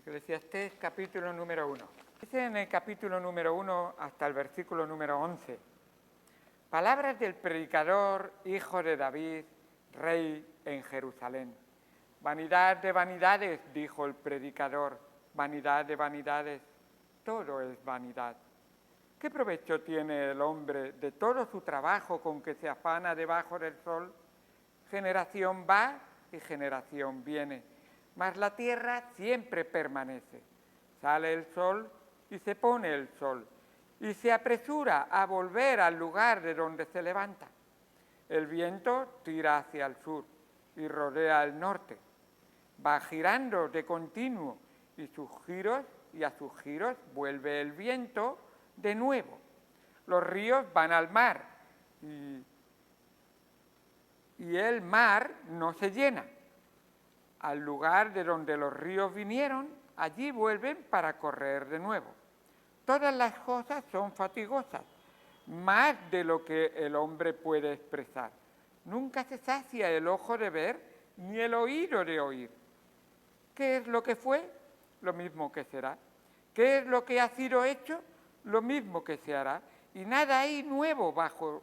Eclesiastés capítulo número 1. Dice en el capítulo número 1 hasta el versículo número 11. Palabras del predicador, hijo de David, rey en Jerusalén. Vanidad de vanidades, dijo el predicador, vanidad de vanidades, todo es vanidad. ¿Qué provecho tiene el hombre de todo su trabajo con que se afana debajo del sol? Generación va y generación viene, mas la tierra siempre permanece. Sale el sol y se pone el sol, y se apresura a volver al lugar de donde se levanta. El viento tira hacia el sur y rodea el norte. Va girando de continuo y a sus giros vuelve el viento de nuevo. Los ríos van al mar y el mar no se llena. Al lugar de donde los ríos vinieron, allí vuelven para correr de nuevo. Todas las cosas son fatigosas, más de lo que el hombre puede expresar. Nunca se sacia el ojo de ver, ni el oído de oír. ¿Qué es lo que fue? Lo mismo que será. ¿Qué es lo que ha sido hecho? Lo mismo que se hará. Y nada hay nuevo bajo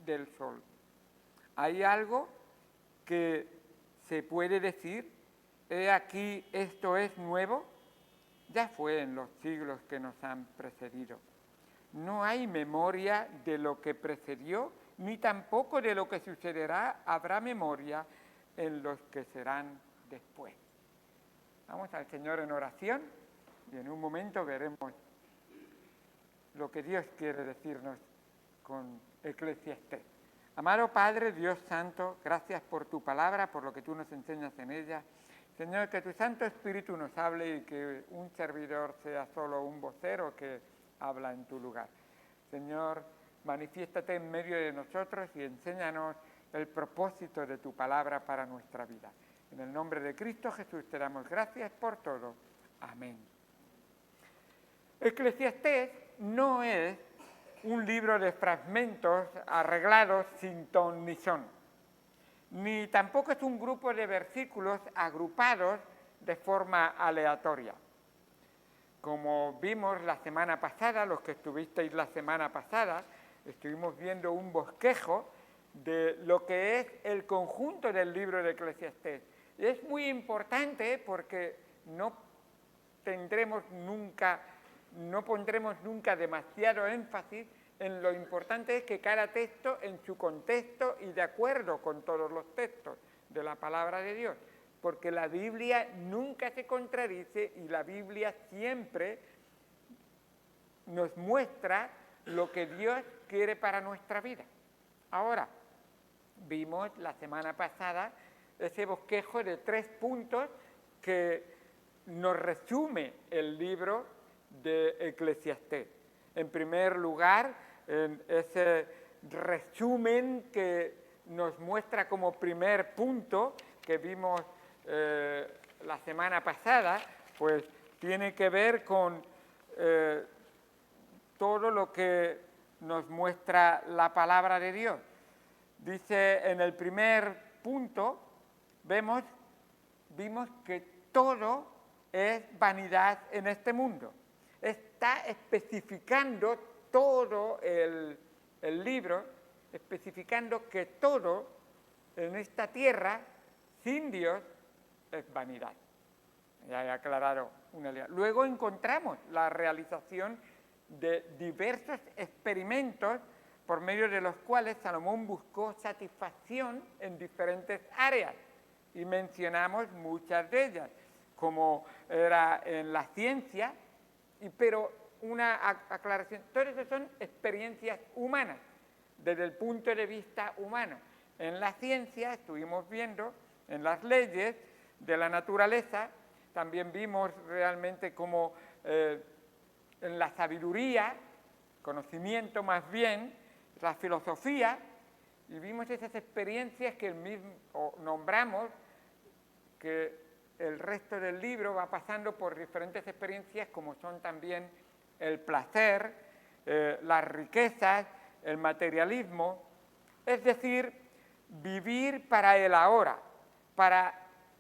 del sol. Hay algo que se puede decir, he aquí, esto es nuevo. Ya fue en los siglos que nos han precedido. No hay memoria de lo que precedió, ni tampoco de lo que sucederá habrá memoria en los que serán después. Vamos al Señor en oración y en un momento veremos lo que Dios quiere decirnos con Eclesiastés. Amado Padre, Dios Santo, gracias por tu palabra, por lo que tú nos enseñas en ella. Señor, que tu Santo Espíritu nos hable y que un servidor sea solo un vocero que habla en tu lugar. Señor, manifiéstate en medio de nosotros y enséñanos el propósito de tu palabra para nuestra vida. En el nombre de Cristo Jesús te damos gracias por todo. Amén. Eclesiastés no es un libro de fragmentos arreglados sin ton ni son, ni tampoco es un grupo de versículos agrupados de forma aleatoria. Como vimos la semana pasada, los que estuvisteis la semana pasada, estuvimos viendo un bosquejo de lo que es el conjunto del libro de Eclesiastés. Y es muy importante porque no pondremos nunca demasiado énfasis en lo importante es que cada texto en su contexto y de acuerdo con todos los textos de la palabra de Dios, porque la Biblia nunca se contradice y la Biblia siempre nos muestra lo que Dios quiere para nuestra vida. Ahora, vimos la semana pasada ese bosquejo de 3 puntos que nos resume el libro de Eclesiastés. En primer lugar, en ese resumen que nos muestra como primer punto que vimos la semana pasada, pues tiene que ver con todo lo que nos muestra la palabra de Dios. Dice en el primer punto, vimos que todo es vanidad en este mundo. Está especificando todo el libro, especificando que todo en esta tierra, sin Dios, es vanidad. Ya he aclarado una idea. Luego encontramos la realización de diversos experimentos por medio de los cuales Salomón buscó satisfacción en diferentes áreas. Y mencionamos muchas de ellas, como era en la ciencia, pero una aclaración, todas esas son experiencias humanas, desde el punto de vista humano. En la ciencia estuvimos viendo, en las leyes de la naturaleza, también vimos realmente como en la sabiduría, conocimiento más bien, la filosofía, y vimos esas experiencias que nombramos, que el resto del libro va pasando por diferentes experiencias como son también el placer, las riquezas, el materialismo, es decir, vivir para el ahora, para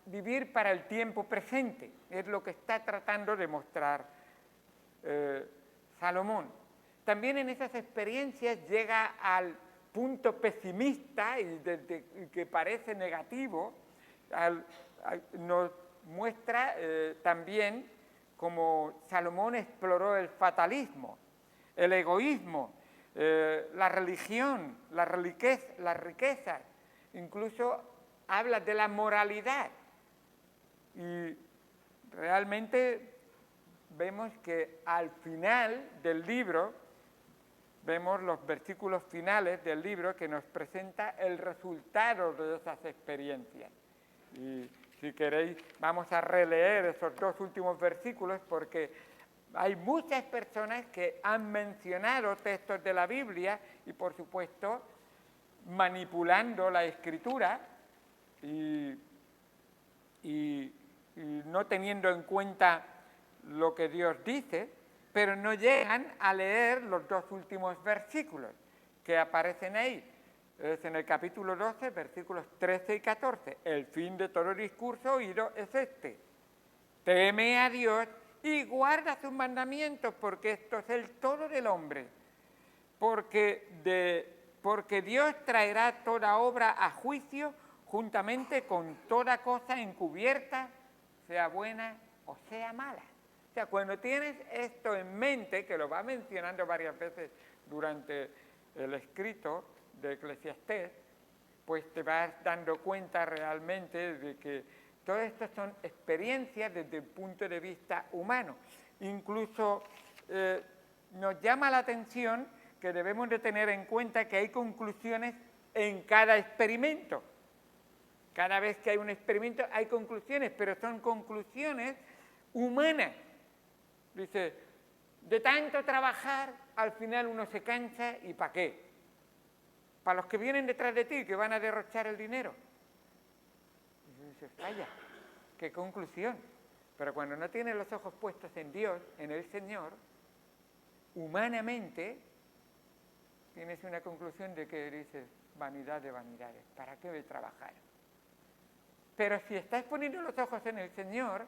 vivir para el tiempo presente, es lo que está tratando Salomón. También en esas experiencias llega al punto pesimista y que parece negativo, nos muestra también cómo Salomón exploró el fatalismo, el egoísmo, la religión, las riquezas, incluso habla de la moralidad. Y realmente vemos que al final del libro, vemos los versículos finales del libro que nos presenta el resultado de esas experiencias. Y si queréis, vamos a releer esos dos últimos versículos porque hay muchas personas que han mencionado textos de la Biblia y, por supuesto, manipulando la Escritura y no teniendo en cuenta lo que Dios dice, pero no llegan a leer los dos últimos versículos que aparecen ahí. Es en el capítulo 12, versículos 13 y 14. El fin de todo discurso oído es este: teme a Dios y guarda sus mandamientos, porque esto es el todo del hombre. Porque Dios traerá toda obra a juicio juntamente con toda cosa encubierta, sea buena o sea mala. O sea, cuando tienes esto en mente, que lo va mencionando varias veces durante el escrito de Eclesiastés, pues te vas dando cuenta realmente de que todas estas son experiencias desde el punto de vista humano. Incluso nos llama la atención que debemos de tener en cuenta que hay conclusiones en cada experimento. Cada vez que hay un experimento hay conclusiones, pero son conclusiones humanas. Dice, de tanto trabajar, al final uno se cansa y ¿para qué? Para los que vienen detrás de ti, que van a derrochar el dinero. Y dices, vaya, qué conclusión. Pero cuando no tienes los ojos puestos en Dios, en el Señor, humanamente tienes una conclusión de que dices, vanidad de vanidades, ¿para qué voy a trabajar? Pero si estás poniendo los ojos en el Señor,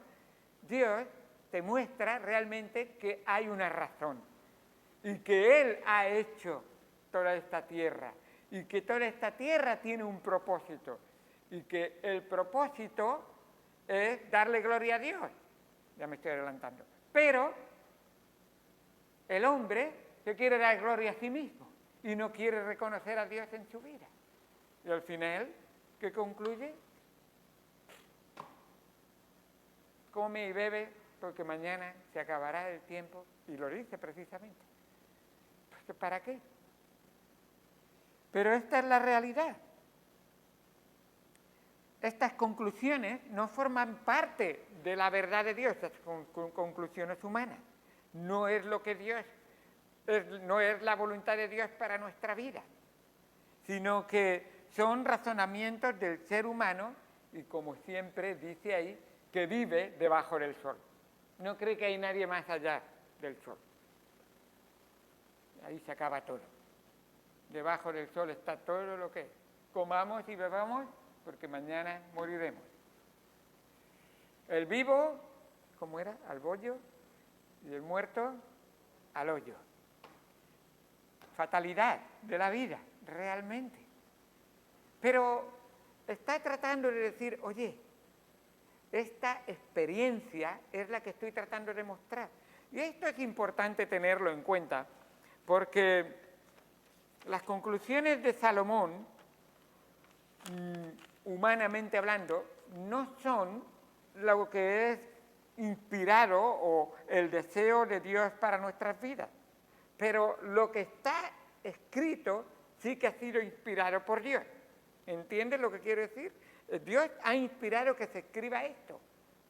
Dios te muestra realmente que hay una razón y que Él ha hecho toda esta tierra y que toda esta tierra tiene un propósito y que el propósito es darle gloria a Dios. Ya me estoy adelantando. Pero el hombre se quiere dar gloria a sí mismo y no quiere reconocer a Dios en su vida. Y al final, ¿qué concluye? Come y bebe porque mañana se acabará el tiempo, y lo dice precisamente. Pues, ¿para qué? Pero esta es la realidad. Estas conclusiones no forman parte de la verdad de Dios, estas conclusiones humanas. No es lo que Dios, no es la voluntad de Dios para nuestra vida, sino que son razonamientos del ser humano y, como siempre dice ahí, que vive debajo del sol. No cree que hay nadie más allá del sol. Ahí se acaba todo. Debajo del sol está todo lo que es. Comamos y bebamos porque mañana moriremos. El vivo, ¿cómo era? Al bollo, y el muerto al hoyo. Fatalidad de la vida, realmente. Pero está tratando de decir, oye, esta experiencia es la que estoy tratando de mostrar. Y esto es importante tenerlo en cuenta, porque las conclusiones de Salomón, humanamente hablando, no son lo que es inspirado o el deseo de Dios para nuestras vidas. Pero lo que está escrito sí que ha sido inspirado por Dios. ¿Entiendes lo que quiero decir? Dios ha inspirado que se escriba esto,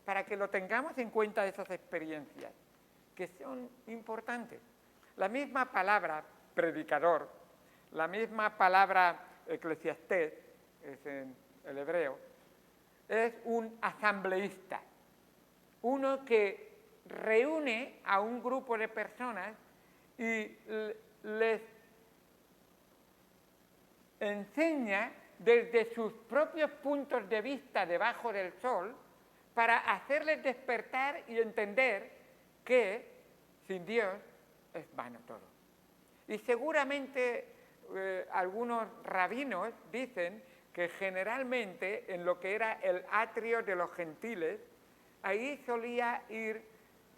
para que lo tengamos en cuenta de esas experiencias, que son importantes. La misma palabra predicador, la misma palabra eclesiastés, es en el hebreo, es un asambleísta, uno que reúne a un grupo de personas y les enseña desde sus propios puntos de vista debajo del sol para hacerles despertar y entender que sin Dios es vano todo. Y seguramente algunos rabinos dicen que generalmente en lo que era el atrio de los gentiles, ahí solía ir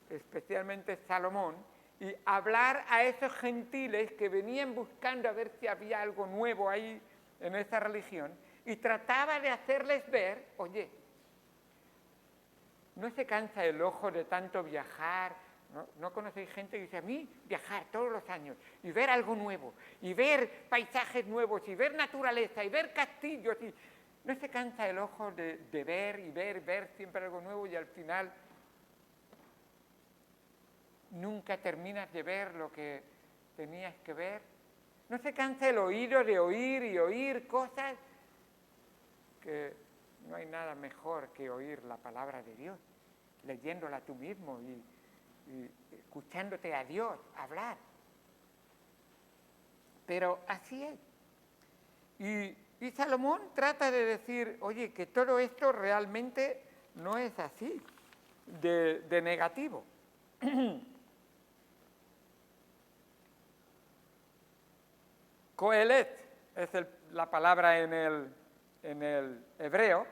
especialmente Salomón y hablar a esos gentiles que venían buscando a ver si había algo nuevo ahí en esa religión, y trataba de hacerles ver, oye, no se cansa el ojo de tanto viajar. ¿No conocéis gente que dice, a mí viajar todos los años y ver algo nuevo, y ver paisajes nuevos, y ver naturaleza, y ver castillos? Y no se cansa el ojo de ver y ver siempre algo nuevo, y al final nunca terminas de ver lo que tenías que ver. No se cansa el oído de oír y oír cosas, que no hay nada mejor que oír la palabra de Dios, leyéndola tú mismo y escuchándote a Dios hablar. Pero así es. Y Salomón trata de decir, oye, que todo esto realmente no es así, de negativo. Coelet es la palabra en el hebreo.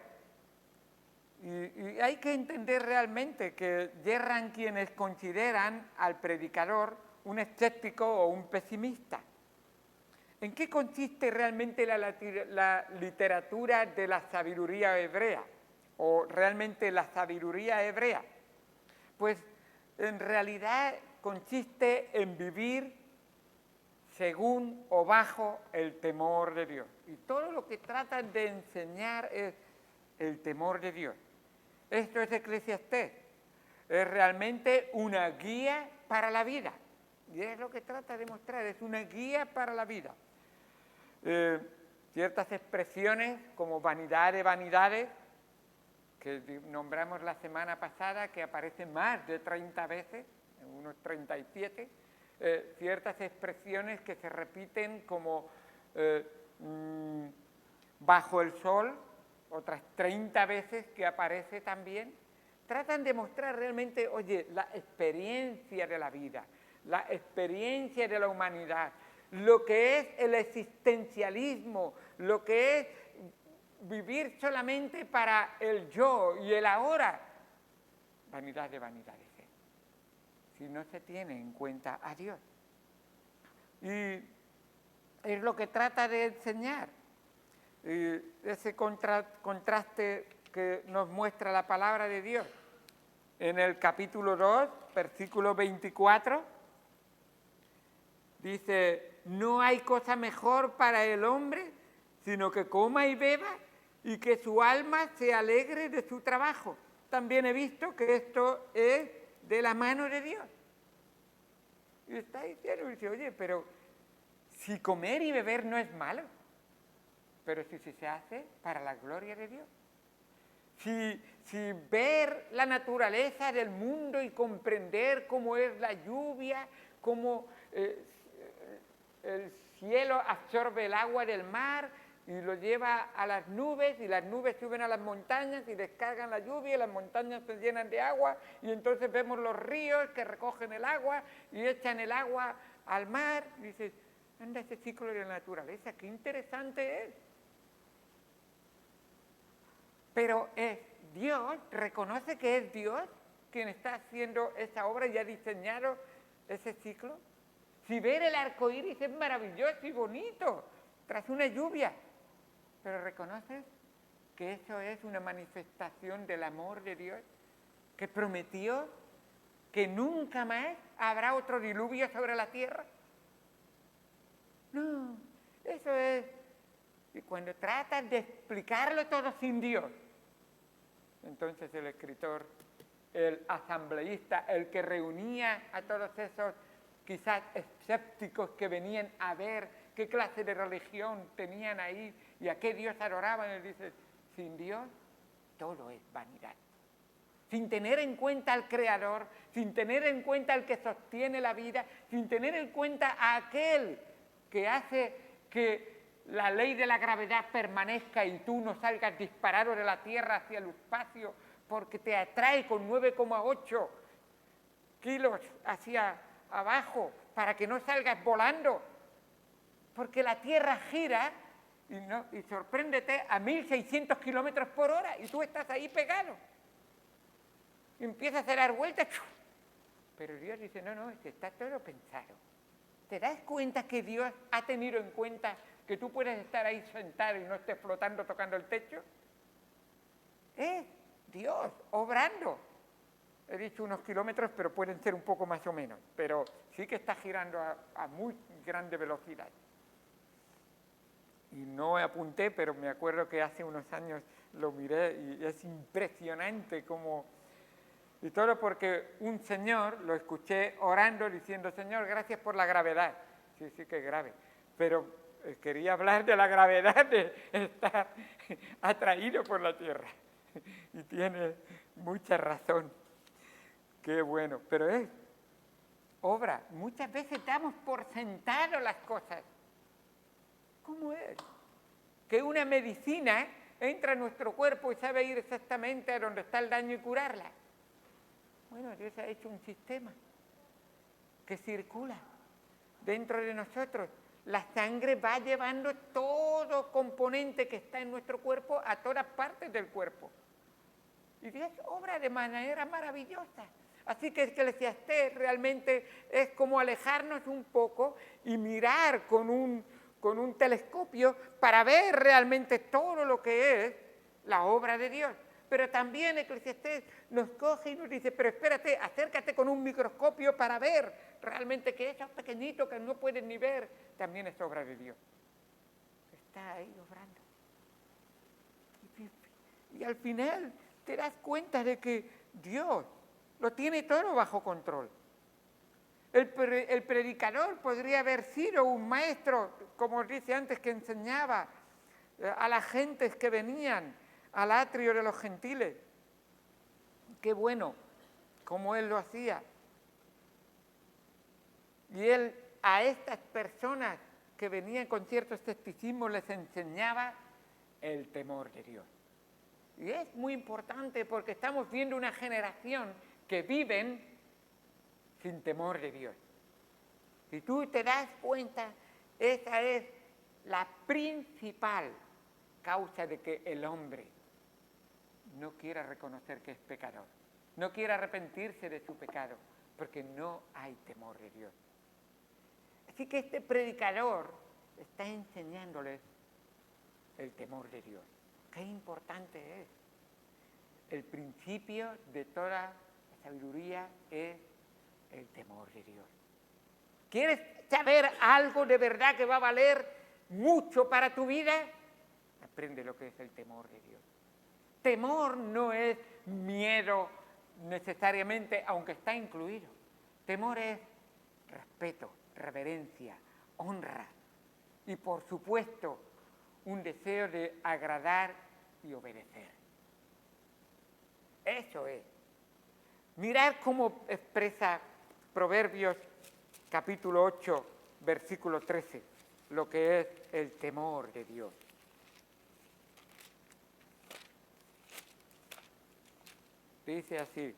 Y hay que entender realmente que yerran quienes consideran al predicador un escéptico o un pesimista. ¿En qué consiste realmente la literatura de la sabiduría hebrea? ¿O realmente la sabiduría hebrea? Pues en realidad consiste en vivir según o bajo el temor de Dios. Y todo lo que tratan de enseñar es el temor de Dios. Esto es Eclesiastés, es realmente una guía para la vida, y es lo que trata de mostrar, es una guía para la vida. Ciertas expresiones como vanidad de vanidades, que nombramos la semana pasada, que aparecen más de 30 veces, unos 37, ciertas expresiones que se repiten como bajo el sol, otras 30 veces que aparece también, tratan de mostrar realmente, oye, la experiencia de la vida, la experiencia de la humanidad, lo que es el existencialismo, lo que es vivir solamente para el yo y el ahora. Vanidad de vanidades, si no se tiene en cuenta a Dios. Y es lo que trata de enseñar. Ese contraste que nos muestra la palabra de Dios. En el capítulo 2, versículo 24, dice, no hay cosa mejor para el hombre, sino que coma y beba y que su alma se alegre de su trabajo. También he visto que esto es de la mano de Dios. Y está diciendo, dice, oye, pero si comer y beber no es malo, pero si se hace para la gloria de Dios. Si ver la naturaleza del mundo y comprender cómo es la lluvia, cómo el cielo absorbe el agua del mar y lo lleva a las nubes, y las nubes suben a las montañas y descargan la lluvia, y las montañas se llenan de agua, y entonces vemos los ríos que recogen el agua y echan el agua al mar. Y dices, anda, ese ciclo de la naturaleza, qué interesante es. Pero es Dios, reconoce que es Dios quien está haciendo esa obra y ha diseñado ese ciclo. Si ver el arco iris es maravilloso y bonito tras una lluvia, pero reconoces que eso es una manifestación del amor de Dios, que prometió que nunca más habrá otro diluvio sobre la tierra. No, eso es. Y cuando tratas de explicarlo todo sin Dios, entonces el escritor, el asambleísta, el que reunía a todos esos quizás escépticos que venían a ver qué clase de religión tenían ahí y a qué Dios adoraban, él dice, sin Dios todo es vanidad. Sin tener en cuenta al Creador, sin tener en cuenta al que sostiene la vida, sin tener en cuenta a aquel que hace que la ley de la gravedad permanezca y tú no salgas disparado de la Tierra hacia el espacio porque te atrae con 9,8 kilos hacia abajo para que no salgas volando. Porque la Tierra gira y sorpréndete a 1.600 kilómetros por hora y tú estás ahí pegado. Y empiezas a dar vueltas. Pero Dios dice, no, está todo pensado. ¿Te das cuenta que Dios ha tenido en cuenta que tú puedes estar ahí sentado y no estés flotando tocando el techo? Es Dios obrando. He dicho unos kilómetros, pero pueden ser un poco más o menos. Pero sí que está girando a muy grande velocidad. Y no apunté, pero me acuerdo que hace unos años lo miré y es impresionante como... Y todo porque un señor, lo escuché orando diciendo, Señor, gracias por la gravedad. Sí que es grave. Pero quería hablar de la gravedad de estar atraído por la Tierra. Y tiene mucha razón. Qué bueno. Pero es obra. Muchas veces damos por sentado las cosas. ¿Cómo es? Que una medicina entra en nuestro cuerpo y sabe ir exactamente a donde está el daño y curarla. Bueno, Dios ha hecho un sistema que circula dentro de nosotros. La sangre va llevando todo componente que está en nuestro cuerpo a todas partes del cuerpo. Y Dios obra de manera maravillosa. Así que Eclesiastés realmente es como alejarnos un poco y mirar con un telescopio para ver realmente todo lo que es la obra de Dios. Pero también Eclesiastés nos coge y nos dice, pero espérate, acércate con un microscopio para ver realmente que esos pequeñitos que no pueden ni ver, también es obra de Dios. Está ahí obrando. Y al final te das cuenta de que Dios lo tiene todo bajo control. El predicador podría haber sido un maestro, como os dice antes, que enseñaba a las gentes que venían al atrio de los gentiles. Qué bueno, como él lo hacía. Y él a estas personas que venían con cierto escepticismo les enseñaba el temor de Dios. Y es muy importante porque estamos viendo una generación que viven sin temor de Dios. Si tú te das cuenta, esa es la principal causa de que el hombre no quiera reconocer que es pecador, no quiera arrepentirse de su pecado, porque no hay temor de Dios. Así que este predicador está enseñándoles el temor de Dios. Qué importante es. El principio de toda la sabiduría es el temor de Dios. ¿Quieres saber algo de verdad que va a valer mucho para tu vida? Aprende lo que es el temor de Dios. Temor no es miedo necesariamente, aunque está incluido. Temor es respeto, reverencia, honra y, por supuesto, un deseo de agradar y obedecer. Eso es. Mirad cómo expresa Proverbios capítulo 8, versículo 13, lo que es el temor de Dios. Dice así: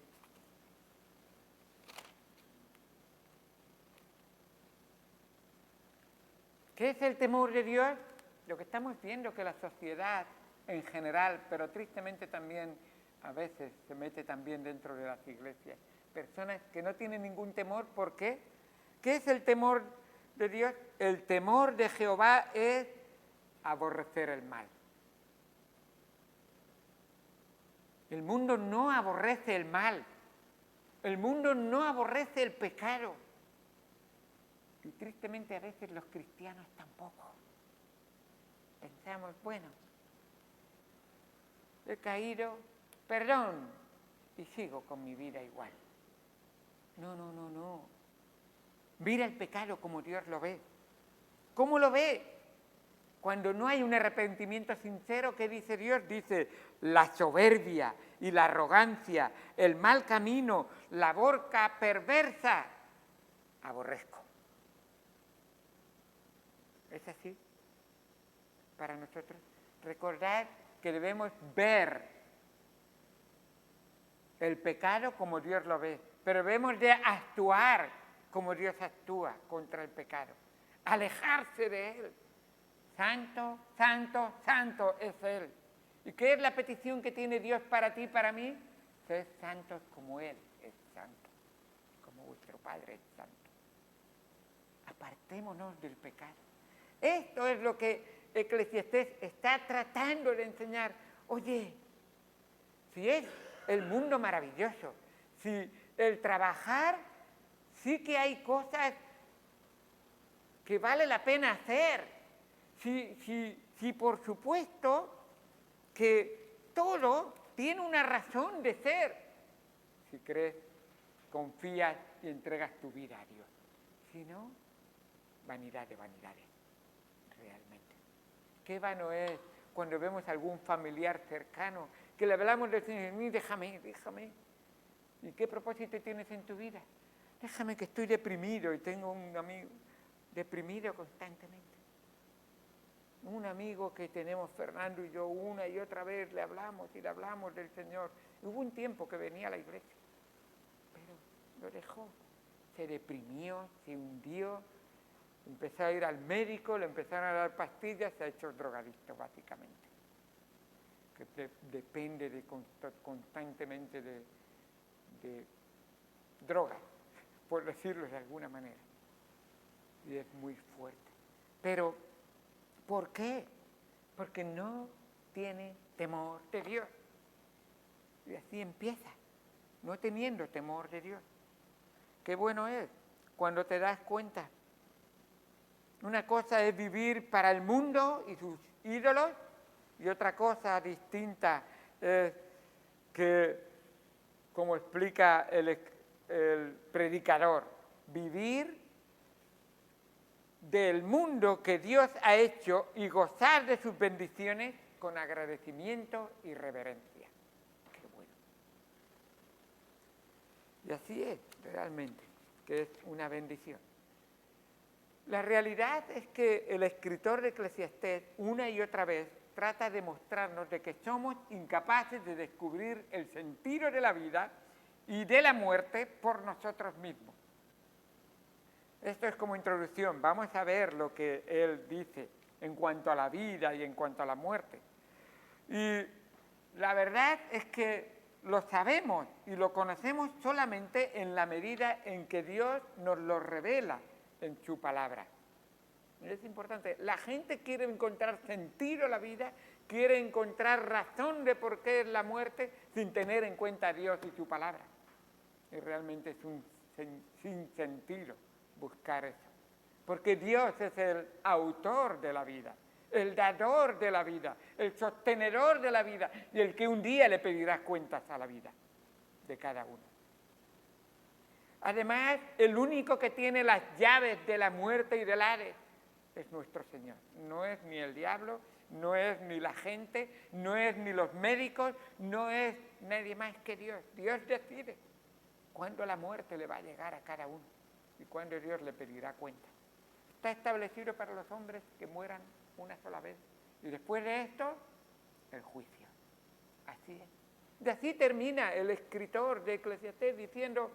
¿qué es el temor de Dios? Lo que estamos viendo que la sociedad en general, pero tristemente también a veces se mete también dentro de las iglesias, personas que no tienen ningún temor. ¿Por qué? ¿Qué es el temor de Dios? El temor de Jehová es aborrecer el mal. El mundo no aborrece el mal. El mundo no aborrece el pecado. Y tristemente a veces los cristianos tampoco. Pensamos, bueno, he caído, perdón, y sigo con mi vida igual. No. Mira el pecado como Dios lo ve. ¿Cómo lo ve? Cuando no hay un arrepentimiento sincero, ¿qué dice Dios? Dice, la soberbia y la arrogancia, el mal camino, la boca perversa, aborrezco. ¿Es así para nosotros? Recordad que debemos ver el pecado como Dios lo ve, pero debemos de actuar como Dios actúa contra el pecado. Alejarse de Él. Santo, santo, santo es Él. ¿Y qué es la petición que tiene Dios para ti y para mí? Sed santos como Él es santo, como vuestro Padre es santo. Apartémonos del pecado. Esto es lo que Eclesiastés está tratando de enseñar. Oye, si es el mundo maravilloso, si el trabajar, sí que hay cosas que vale la pena hacer, si por supuesto que todo tiene una razón de ser, si crees, confías y entregas tu vida a Dios. Si no, vanidad de vanidades, realmente. Qué vano es cuando vemos a algún familiar cercano que le hablamos del Señor, déjame. ¿Y qué propósito tienes en tu vida? Déjame que estoy deprimido y tengo un amigo deprimido constantemente. Un amigo que tenemos, Fernando y yo, una y otra vez le hablamos del Señor. Y hubo un tiempo que venía a la iglesia, pero lo dejó. Se deprimió, se hundió, empezó a ir al médico, le empezaron a dar pastillas, se ha hecho drogadicto básicamente. Que depende constantemente de drogas, por decirlo de alguna manera. Y es muy fuerte. Pero, ¿por qué? Porque no tiene temor de Dios. Y así empieza, no teniendo temor de Dios. Qué bueno es cuando te das cuenta. Una cosa es vivir para el mundo y sus ídolos, y otra cosa distinta es que, como explica el predicador, vivir del mundo que Dios ha hecho y gozar de sus bendiciones con agradecimiento y reverencia. Qué bueno. Y así es, realmente, que es una bendición. La realidad es que el escritor de Eclesiastés, una y otra vez, trata de mostrarnos de que somos incapaces de descubrir el sentido de la vida y de la muerte por nosotros mismos. Esto es como introducción. Vamos a ver lo que él dice en cuanto a la vida y en cuanto a la muerte. Y la verdad es que lo sabemos y lo conocemos solamente en la medida en que Dios nos lo revela en su palabra. Es importante. La gente quiere encontrar sentido a la vida, quiere encontrar razón de por qué es la muerte sin tener en cuenta a Dios y su palabra. Y realmente es un sinsentido buscar eso. Porque Dios es el autor de la vida, el dador de la vida, el sostenedor de la vida y el que un día le pedirá cuentas a la vida de cada uno. Además, el único que tiene las llaves de la muerte y del Hades es nuestro Señor. No es ni el diablo, no es ni la gente, no es ni los médicos, no es nadie más que Dios. Dios decide cuándo la muerte le va a llegar a cada uno y cuándo Dios le pedirá cuenta. Está establecido para los hombres que mueran una sola vez y después de esto, el juicio. Así es. De así termina el escritor de Eclesiastés diciendo: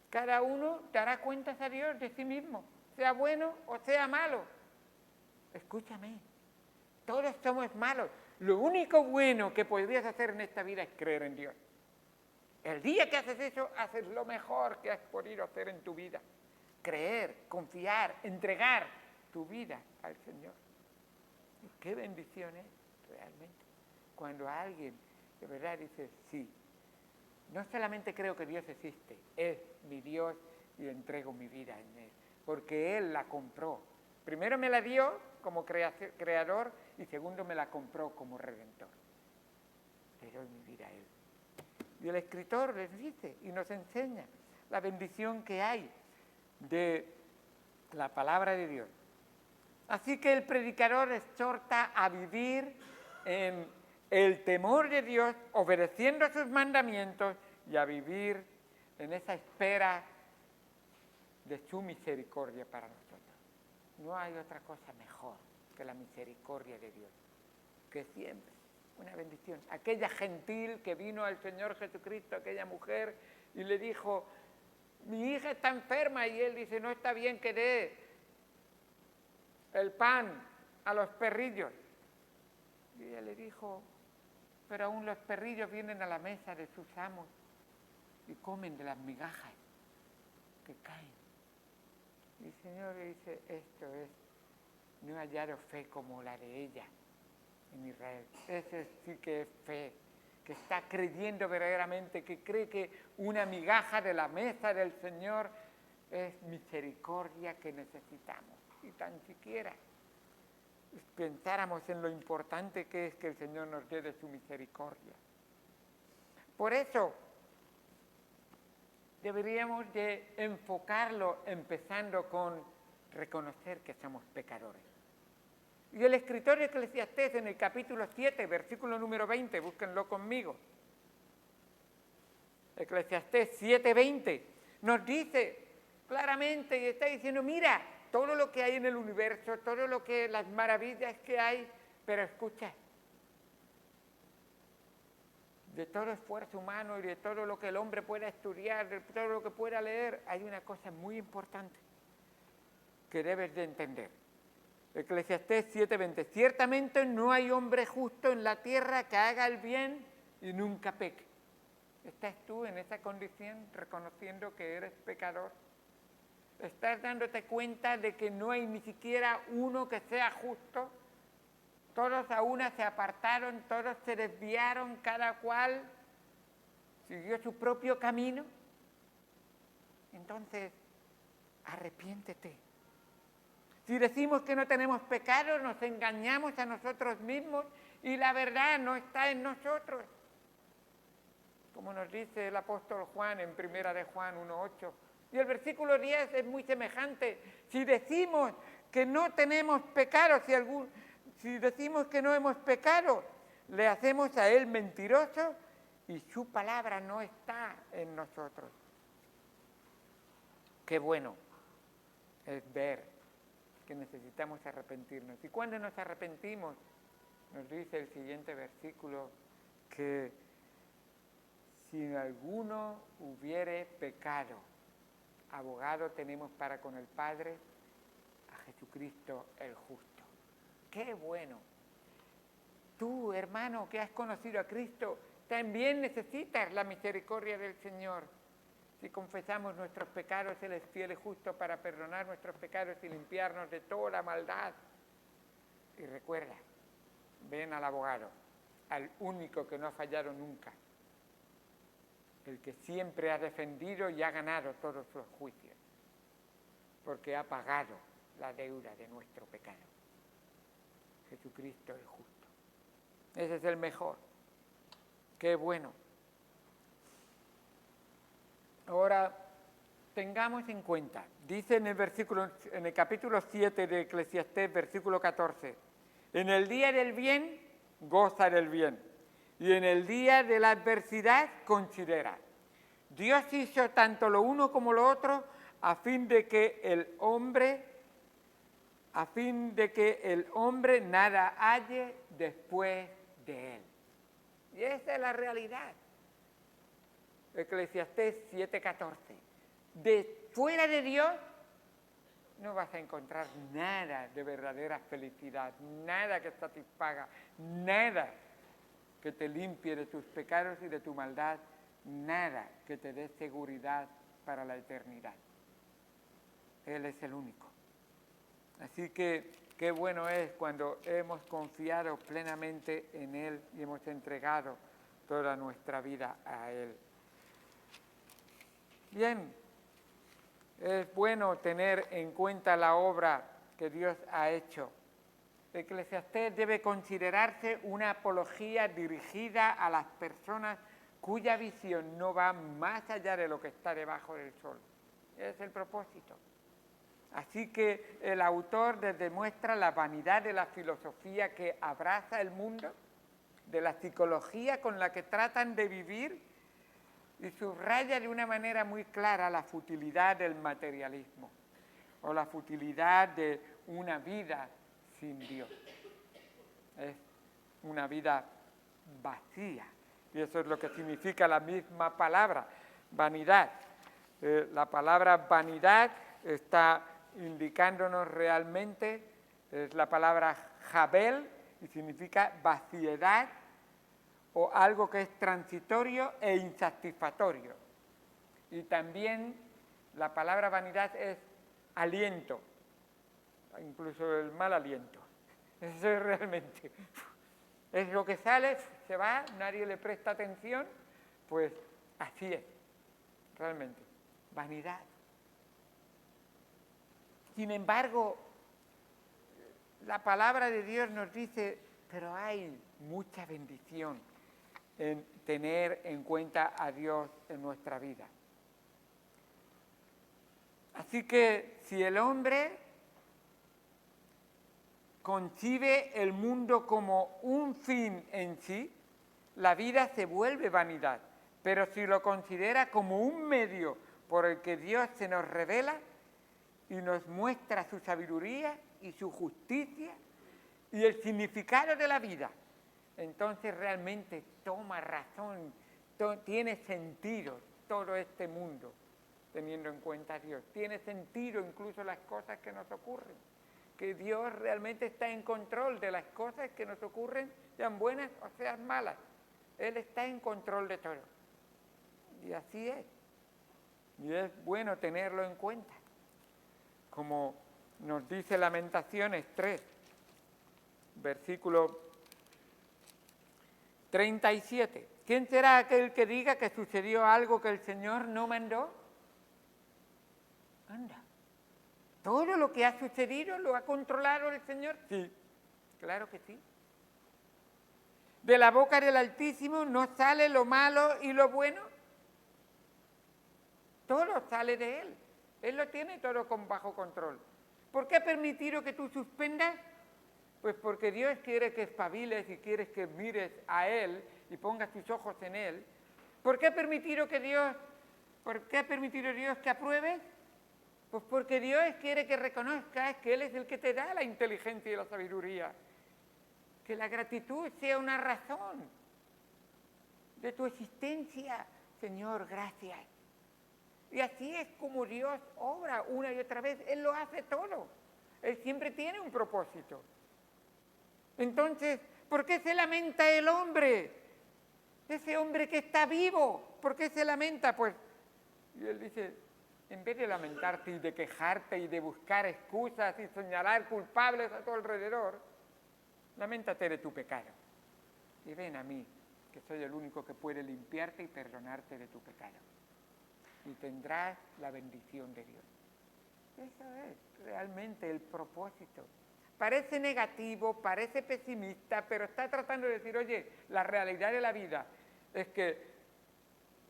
cada uno dará cuentas a Dios de sí mismo, sea bueno o sea malo. Escúchame, todos somos malos. Lo único bueno que podrías hacer en esta vida es creer en Dios. El día que haces eso, haces lo mejor que has podido hacer en tu vida. Creer, confiar, entregar tu vida al Señor. Y qué bendición es realmente cuando alguien de verdad dice: sí, no solamente creo que Dios existe, es mi Dios y entrego mi vida en Él, porque Él la compró. Primero me la dio como creador y segundo me la compró como redentor. Le doy mi vida a Él. Y el escritor les dice y nos enseña la bendición que hay de la palabra de Dios. Así que el predicador exhorta a vivir en el temor de Dios, obedeciendo a sus mandamientos y a vivir en esa espera de su misericordia para nosotros. No hay otra cosa mejor que la misericordia de Dios, que siempre una bendición. Aquella gentil que vino al Señor Jesucristo, aquella mujer, y le dijo: mi hija está enferma, y él dice, no está bien que dé el pan a los perrillos. Y ella le dijo, pero aún los perrillos vienen a la mesa de sus amos y comen de las migajas que caen. Y el Señor le dice, esto es, no he hallado fe como la de ella en Israel. Ese sí que es fe, que está creyendo verdaderamente, que cree que una migaja de la mesa del Señor es misericordia que necesitamos. Y tan siquiera pensáramos en lo importante que es que el Señor nos dé de su misericordia. Por eso deberíamos de enfocarlo empezando con reconocer que somos pecadores. Y el escritor de Eclesiastés en el capítulo 7, versículo número 20, búsquenlo conmigo. Eclesiastés 7:20 nos dice claramente y está diciendo, mira, todo lo que hay en el universo, todo lo que, las maravillas que hay, pero escucha, de todo esfuerzo humano y de todo lo que el hombre pueda estudiar, de todo lo que pueda leer, hay una cosa muy importante que debes de entender. Eclesiastés 7:20, ciertamente no hay hombre justo en la tierra que haga el bien y nunca peque. ¿Estás tú en esa condición reconociendo que eres pecador? ¿Estás dándote cuenta de que no hay ni siquiera uno que sea justo? Todos a una se apartaron, todos se desviaron, cada cual siguió su propio camino. Entonces, arrepiéntete. Si decimos que no tenemos pecado, nos engañamos a nosotros mismos y la verdad no está en nosotros. Como nos dice el apóstol Juan en 1 de Juan 1:8. Y el versículo 10 es muy semejante. Si decimos que no tenemos pecado, si decimos que no hemos pecado, le hacemos a él mentiroso y su palabra no está en nosotros. Qué bueno es ver que necesitamos arrepentirnos. Y cuando nos arrepentimos, nos dice el siguiente versículo, que si alguno hubiere pecado, abogado tenemos para con el Padre, a Jesucristo el justo. ¡Qué bueno! Tú, hermano, que has conocido a Cristo, también necesitas la misericordia del Señor. Si confesamos nuestros pecados, Él es fiel y justo para perdonar nuestros pecados y limpiarnos de toda maldad. Y recuerda, ven al abogado, al único que no ha fallado nunca, el que siempre ha defendido y ha ganado todos los juicios, porque ha pagado la deuda de nuestro pecado. Jesucristo el justo. Ese es el mejor. Qué bueno. Ahora, tengamos en cuenta, dice en el capítulo 7 de Eclesiastés, versículo 14, en el día del bien, goza del bien, y en el día de la adversidad, considera. Dios hizo tanto lo uno como lo otro a fin de que el hombre nada halle después de él. Y esa es la realidad. Eclesiastés 7:14. De fuera de Dios no vas a encontrar nada de verdadera felicidad, nada que satisfaga, nada que te limpie de tus pecados y de tu maldad, nada que te dé seguridad para la eternidad. Él es el único. Así que qué bueno es cuando hemos confiado plenamente en Él y hemos entregado toda nuestra vida a Él. Bien, es bueno tener en cuenta la obra que Dios ha hecho. Eclesiastés debe considerarse una apología dirigida a las personas cuya visión no va más allá de lo que está debajo del sol. Ese es el propósito. Así que el autor demuestra la vanidad de la filosofía que abraza el mundo, de la psicología con la que tratan de vivir, y subraya de una manera muy clara la futilidad del materialismo o la futilidad de una vida sin Dios. Es una vida vacía, y eso es lo que significa la misma palabra, vanidad. La palabra vanidad está indicándonos realmente, es la palabra jabel y significa vaciedad o algo que es transitorio e insatisfactorio. Y también la palabra vanidad es aliento, incluso el mal aliento. Eso es realmente, es lo que sale, se va, nadie le presta atención, pues así es, realmente, vanidad. Sin embargo, la palabra de Dios nos dice, pero hay mucha bendición en tener en cuenta a Dios en nuestra vida. Así que si el hombre concibe el mundo como un fin en sí, la vida se vuelve vanidad. Pero si lo considera como un medio por el que Dios se nos revela y nos muestra su sabiduría y su justicia y el significado de la vida, entonces realmente toma razón, tiene sentido todo este mundo, teniendo en cuenta a Dios. Tiene sentido incluso las cosas que nos ocurren, que Dios realmente está en control de las cosas que nos ocurren, sean buenas o sean malas. Él está en control de todo. Y así es. Y es bueno tenerlo en cuenta. Como nos dice Lamentaciones 3, versículo 37. ¿Quién será aquel que diga que sucedió algo que el Señor no mandó? Anda. ¿Todo lo que ha sucedido lo ha controlado el Señor? Sí, claro que sí. ¿De la boca del Altísimo no sale lo malo y lo bueno? Todo sale de Él. Él lo tiene todo bajo control. ¿Por qué ha permitido que tú suspendas? Pues porque Dios quiere que espabiles y quiere que mires a Él y pongas tus ojos en Él. ¿Por qué ha permitido Dios que apruebes? Pues porque Dios quiere que reconozcas que Él es el que te da la inteligencia y la sabiduría. Que la gratitud sea una razón de tu existencia. Señor, gracias. Y así es como Dios obra una y otra vez. Él lo hace todo. Él siempre tiene un propósito. Entonces, ¿por qué se lamenta el hombre? Ese hombre que está vivo, ¿por qué se lamenta? Pues, y él dice, en vez de lamentarte y de quejarte y de buscar excusas y señalar culpables a tu alrededor, laméntate de tu pecado. Y ven a mí, que soy el único que puede limpiarte y perdonarte de tu pecado. Y tendrás la bendición de Dios. Eso es realmente el propósito. Parece negativo, parece pesimista, pero está tratando de decir, oye, la realidad de la vida es que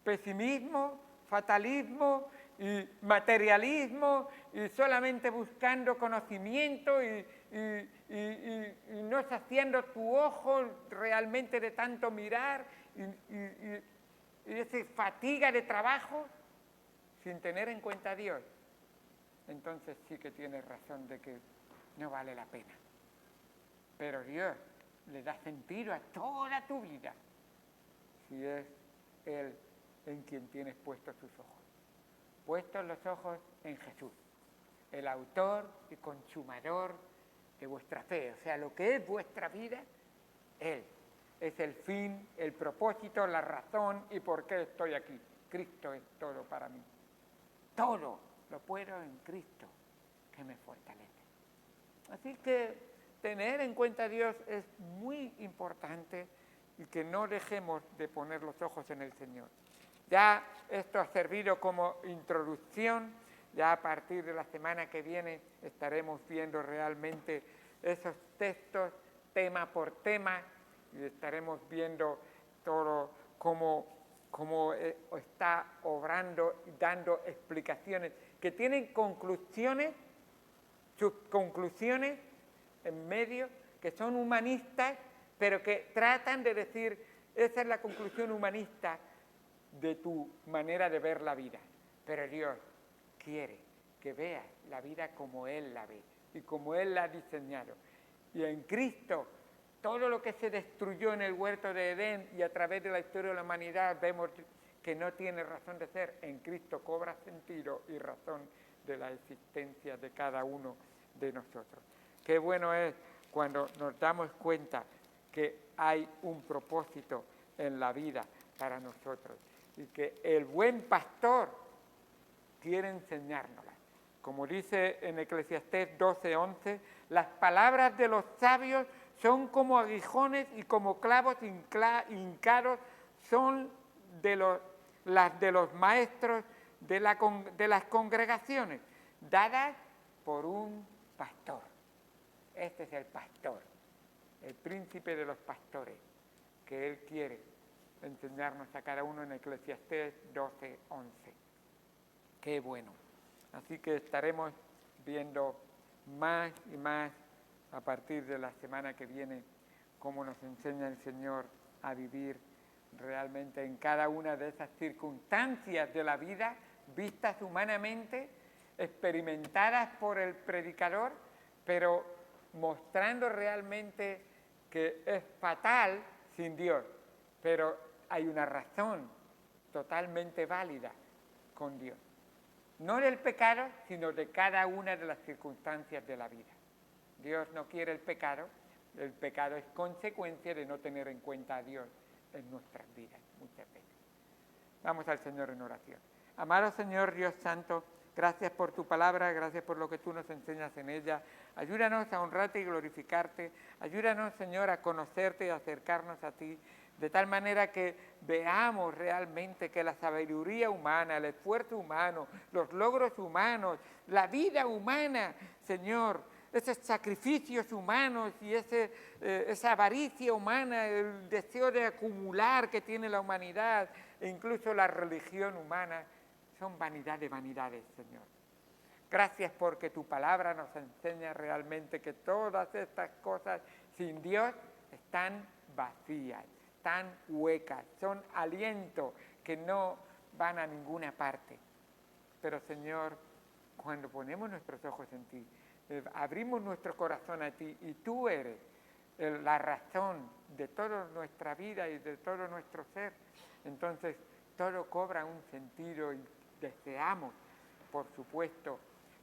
pesimismo, fatalismo y materialismo y solamente buscando conocimiento y no saciando tu ojo realmente de tanto mirar y esa fatiga de trabajo sin tener en cuenta a Dios, entonces sí que tienes razón de que no vale la pena. Pero Dios le da sentido a toda tu vida si es Él en quien tienes puestos tus ojos. Puestos los ojos en Jesús, el autor y consumador de vuestra fe. O sea, lo que es vuestra vida, Él es el fin, el propósito, la razón y por qué estoy aquí. Cristo es todo para mí. Todo lo puedo en Cristo que me fortalece. Así que tener en cuenta a Dios es muy importante y que no dejemos de poner los ojos en el Señor. Ya esto ha servido como introducción, ya a partir de la semana que viene estaremos viendo realmente esos textos tema por tema y estaremos viendo todo cómo está obrando y dando explicaciones que tienen conclusiones, sus conclusiones en medio, que son humanistas, pero que tratan de decir, esa es la conclusión humanista de tu manera de ver la vida. Pero Dios quiere que veas la vida como Él la ve y como Él la ha diseñado. Y en Cristo, todo lo que se destruyó en el huerto de Edén y a través de la historia de la humanidad, vemos que no tiene razón de ser, en Cristo cobra sentido y razón de la existencia de cada uno de nosotros. Qué bueno es cuando nos damos cuenta que hay un propósito en la vida para nosotros y que el buen pastor quiere enseñárnosla. Como dice en Eclesiastés 12:11, las palabras de los sabios son como aguijones y como clavos hincados son las de los maestros de las congregaciones, dadas por un pastor. Este es el pastor, el príncipe de los pastores, que él quiere enseñarnos a cada uno en Eclesiastés 12:11. Qué bueno. Así que estaremos viendo más y más a partir de la semana que viene cómo nos enseña el Señor a vivir realmente en cada una de esas circunstancias de la vida, vistas humanamente, experimentadas por el predicador, pero mostrando realmente que es fatal sin Dios, pero hay una razón totalmente válida con Dios. No del pecado, sino de cada una de las circunstancias de la vida. Dios no quiere el pecado es consecuencia de no tener en cuenta a Dios en nuestras vidas muchas veces. Vamos al Señor en oración. Amado Señor Dios Santo, gracias por tu palabra, gracias por lo que tú nos enseñas en ella. Ayúdanos a honrarte y glorificarte. Ayúdanos, Señor, a conocerte y a acercarnos a ti, de tal manera que veamos realmente que la sabiduría humana, el esfuerzo humano, los logros humanos, la vida humana, Señor, esos sacrificios humanos y esa avaricia humana, el deseo de acumular que tiene la humanidad e incluso la religión humana, son vanidad de vanidades, Señor. Gracias porque tu palabra nos enseña realmente que todas estas cosas sin Dios están vacías, están huecas, son aliento que no van a ninguna parte. Pero, Señor, cuando ponemos nuestros ojos en ti, abrimos nuestro corazón a ti y tú eres la razón de toda nuestra vida y de todo nuestro ser, entonces todo cobra un sentido y deseamos, por supuesto,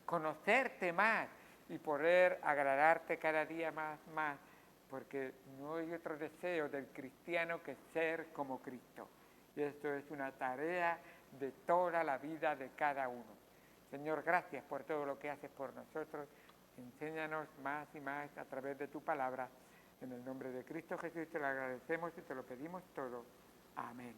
conocerte más y poder agradarte cada día más, porque no hay otro deseo del cristiano que ser como Cristo. Y esto es una tarea de toda la vida de cada uno. Señor, gracias por todo lo que haces por nosotros. Enséñanos más y más a través de tu palabra. En el nombre de Cristo Jesús te lo agradecemos y te lo pedimos todo. Amén.